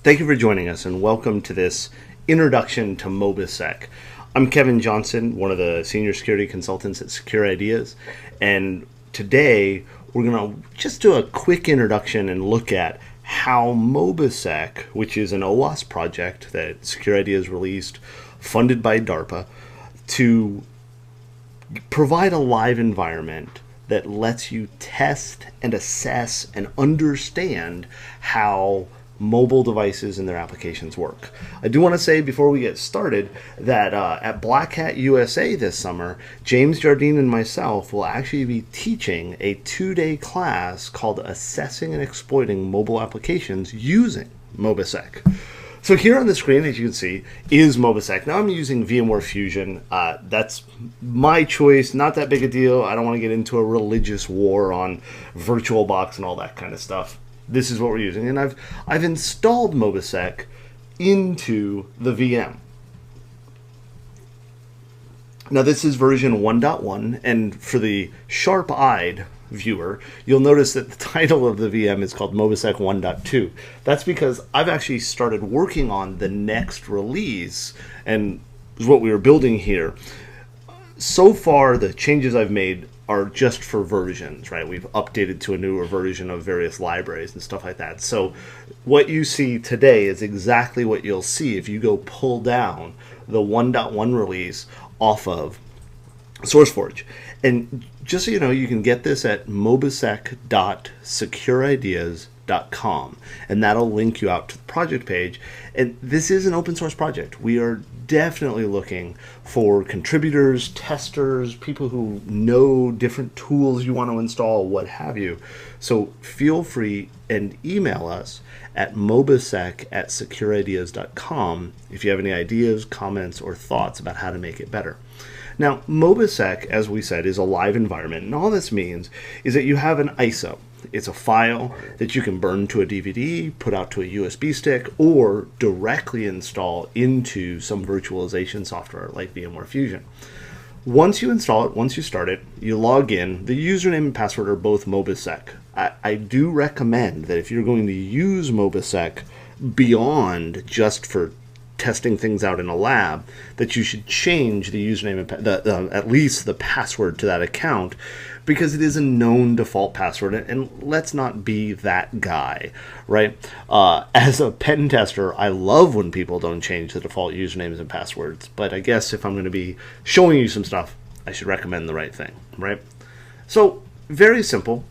Thank you for joining us and welcome to this introduction to MobiSec. I'm Kevin Johnson, one of the senior security consultants at Secure Ideas, and today we're going to just do a quick introduction and look at how MobiSec, which is an OWASP project that Secure Ideas released, funded by DARPA, to provide a live environment that lets you test and assess and understand how mobile devices and their applications work. I do want to say before we get started that at Black Hat USA this summer, James Jardine and myself will actually be teaching a 2-day class called Assessing and Exploiting Mobile Applications using MobiSec. So here on the screen, as you can see, is MobiSec. Now I'm using VMware Fusion. That's my choice, not that big a deal. I don't want to get into a religious war on VirtualBox and all that kind of stuff. This is what we're using, and I've installed MobiSec into the VM. Now this is version 1.1, and for the sharp-eyed viewer, you'll notice that the title of the VM is called MobiSec 1.2. That's because I've actually started working on the next release, and is what we were building here. So far, the changes I've made are just for versions, right? We've updated to a newer version of various libraries and stuff like that. So what you see today is exactly what you'll see if you go pull down the 1.1 release off of SourceForge. And just so you know, you can get this at mobisec.securideas.com, and that'll link you out to the project page. And this is an open source project. We are definitely looking for contributors, testers, people who know different tools you want to install, what have you. So feel free and email us at mobisec@securideas.com if you have any ideas, comments, or thoughts about how to make it better. Now, MobiSec, as we said, is a live environment, and all this means is that you have an ISO. It's a file that you can burn to a DVD, put out to a USB stick, or directly install into some virtualization software like VMware Fusion. Once you install it, once you start it, you log in. The username and password are both MobiSec. I do recommend that if you're going to use MobiSec beyond just for testing things out in a lab, that you should change the username and at least the password to that account, because it is a known default password, and let's not be that guy, right? As a pen tester, I love when people don't change the default usernames and passwords, but I guess if I'm going to be showing you some stuff, I should recommend the right thing, right? So, very simple.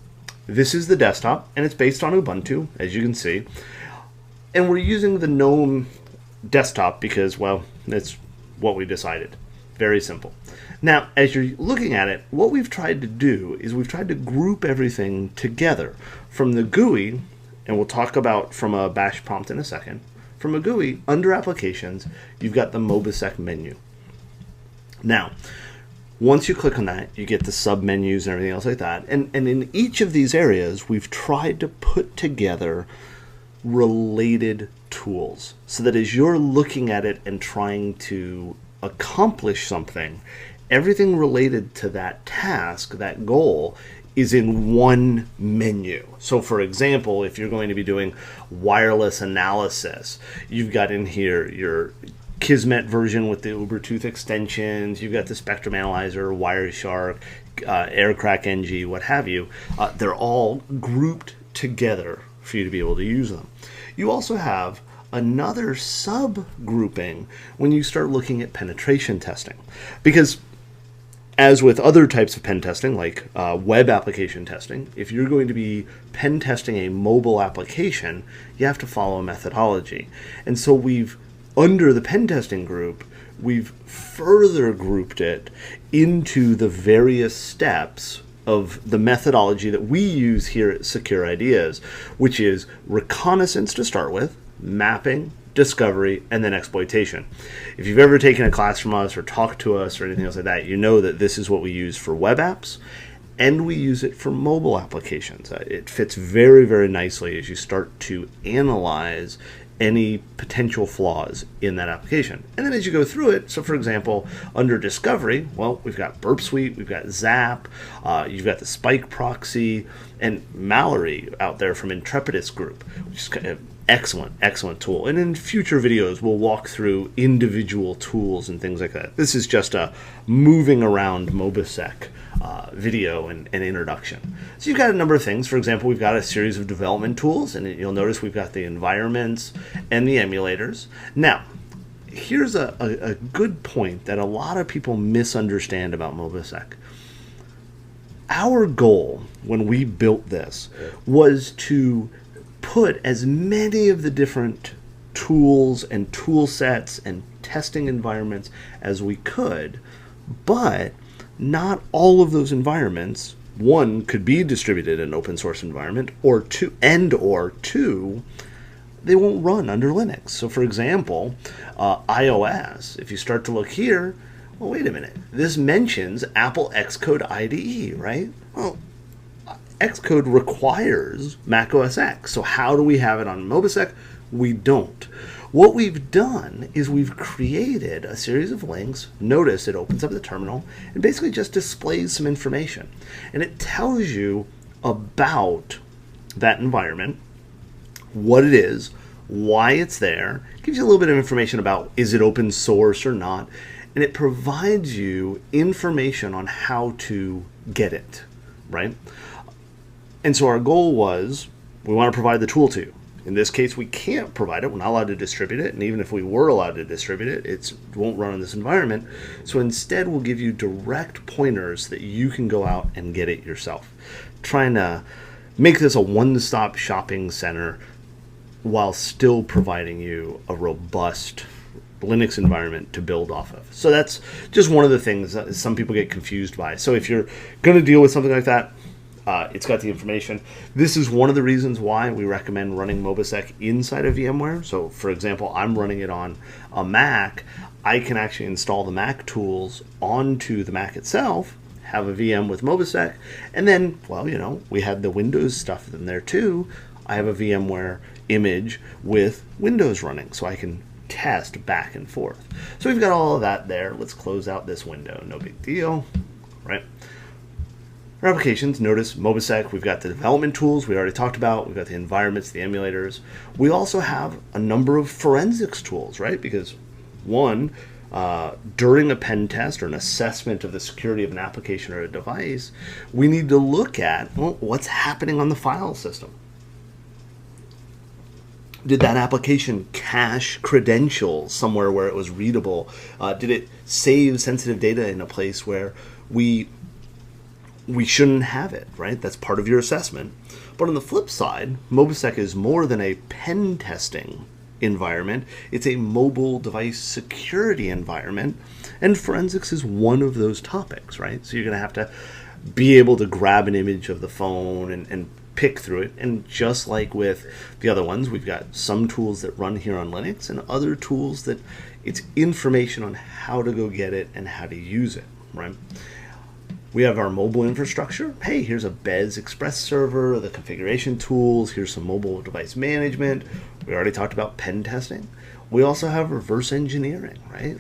This is the desktop, and it's based on Ubuntu, as you can see, and we're using the GNOME desktop because, well, that's what we decided. Very simple. Now, as you're looking at it, what we've tried to do is we've tried to group everything together from the GUI, and we'll talk about from a bash prompt in a second. From a GUI, under Applications, you've got the MobiSec menu. Now, once you click on that, you get the sub-menus and everything else like that. And in each of these areas, we've tried to put together related tools so that as you're looking at it and trying to accomplish something, everything related to that task, that goal, is in one menu. So for example, if you're going to be doing wireless analysis, you've got in here your Kismet version with the Ubertooth extensions, you've got the Spectrum Analyzer, Wireshark, Aircrack NG, what have you. They're all grouped together for you to be able to use them. You also have another subgrouping when you start looking at penetration testing, because as with other types of pen testing, like web application testing, if you're going to be pen testing a mobile application, you have to follow a methodology. And so under the pen testing group, we've further grouped it into the various steps of the methodology that we use here at Secure Ideas, which is reconnaissance to start with, mapping, discovery, and then exploitation. If you've ever taken a class from us or talked to us or anything else like that, you know that this is what we use for web apps, and we use it for mobile applications. It fits very, very nicely as you start to analyze any potential flaws in that application. And then as you go through it, so for example, under discovery, well, we've got Burp Suite, we've got Zap, you've got the Spike proxy, and Mallory out there from Intrepidus Group, which is kind of excellent tool. And in future videos, we'll walk through individual tools and things like that. This is just a moving around MobiSec video and introduction. So you've got a number of things. For example, we've got a series of development tools, and you'll notice we've got the environments and the emulators. Now, here's a good point that a lot of people misunderstand about MobiSec. Our goal when we built this was to put as many of the different tools and tool sets and testing environments as we could, but not all of those environments, one, could be distributed in an open source environment, or two, they won't run under Linux. So for example, iOS, if you start to look here, well, wait a minute, this mentions Apple Xcode IDE, right? Well, Xcode requires Mac OS X. So how do we have it on MobiSec? We don't. What we've done is we've created a series of links. Notice it opens up the terminal and basically just displays some information. And it tells you about that environment, what it is, why it's there, gives you a little bit of information about is it open source or not, and it provides you information on how to get it, right? And so our goal was, we want to provide the tool to you. In this case, we can't provide it. We're not allowed to distribute it. And even if we were allowed to distribute it, it won't run in this environment. So instead, we'll give you direct pointers that you can go out and get it yourself. Trying to make this a one-stop shopping center while still providing you a robust Linux environment to build off of. So that's just one of the things that some people get confused by. So if you're going to deal with something like that, it's got the information. This is one of the reasons why we recommend running MobiSec inside of VMware. So for example, I'm running it on a Mac. I can actually install the Mac tools onto the Mac itself, have a VM with MobiSec, and then, well, you know, we had the Windows stuff in there too. I have a VMware image with Windows running, so I can test back and forth. So we've got all of that there. Let's close out this window. No big deal, right? Our applications, notice MobiSec, we've got the development tools we already talked about, we've got the environments, the emulators. We also have a number of forensics tools, right? Because one, during a pen test or an assessment of the security of an application or a device, we need to look at, well, what's happening on the file system. Did that application cache credentials somewhere where it was readable? Did it save sensitive data in a place where we shouldn't have it, right? That's part of your assessment. But on the flip side, MobiSec is more than a pen testing environment. It's a mobile device security environment, and forensics is one of those topics, right? So you're going to have to be able to grab an image of the phone and pick through it. And just like with the other ones, we've got some tools that run here on Linux and other tools that it's information on how to go get it and how to use it, right? We have our mobile infrastructure. Hey, here's a Bez Express server, the configuration tools, here's some mobile device management. We already talked about pen testing. We also have reverse engineering, right?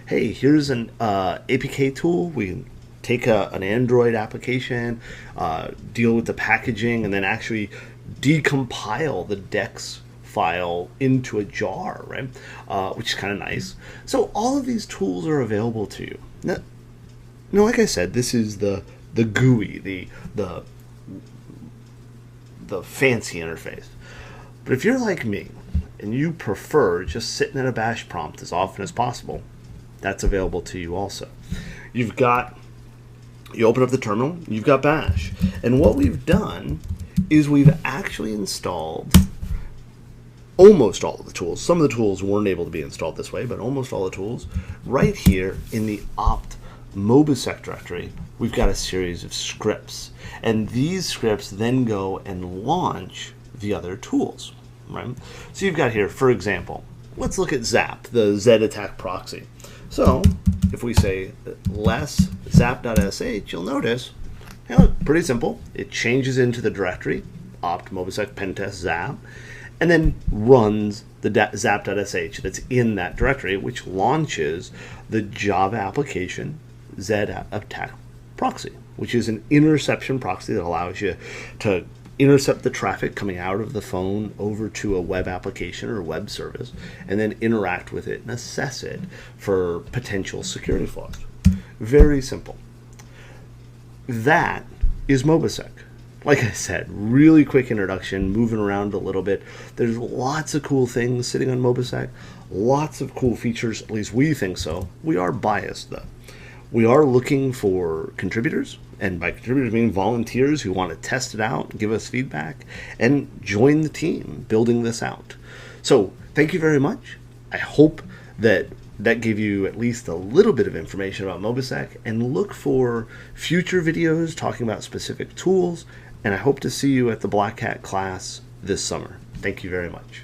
Hey, here's an APK tool. We can take an Android application, deal with the packaging, and then actually decompile the DEX file into a jar, right? Which is kind of nice. So all of these tools are available to you. Now, like I said, this is the GUI, the fancy interface. But if you're like me and you prefer just sitting at a bash prompt as often as possible, that's available to you also. You open up the terminal, you've got bash. And what we've done is we've actually installed almost all of the tools. Some of the tools weren't able to be installed this way, but almost all the tools right here in the opt MobiSec directory. We've got a series of scripts, and these scripts then go and launch the other tools, right? So you've got here, for example, let's look at Zap, the Z attack proxy. So if we say less zap.sh, you'll notice, pretty simple. It changes into the directory, opt MobiSec pentest zap, and then runs the zap.sh that's in that directory, which launches the Java application Z attack proxy, which is an interception proxy that allows you to intercept the traffic coming out of the phone over to a web application or web service, and then interact with it and assess it for potential security flaws. Very simple. That is MobiSec. Like I said, really quick introduction, moving around a little bit. There's lots of cool things sitting on MobiSec, lots of cool features, at least we think so. We are biased though. We are looking for contributors, and by contributors I mean volunteers who want to test it out, give us feedback, and join the team building this out. So thank you very much. I hope that gave you at least a little bit of information about MobiSec, and look for future videos talking about specific tools, and I hope to see you at the Black Hat class this summer. Thank you very much.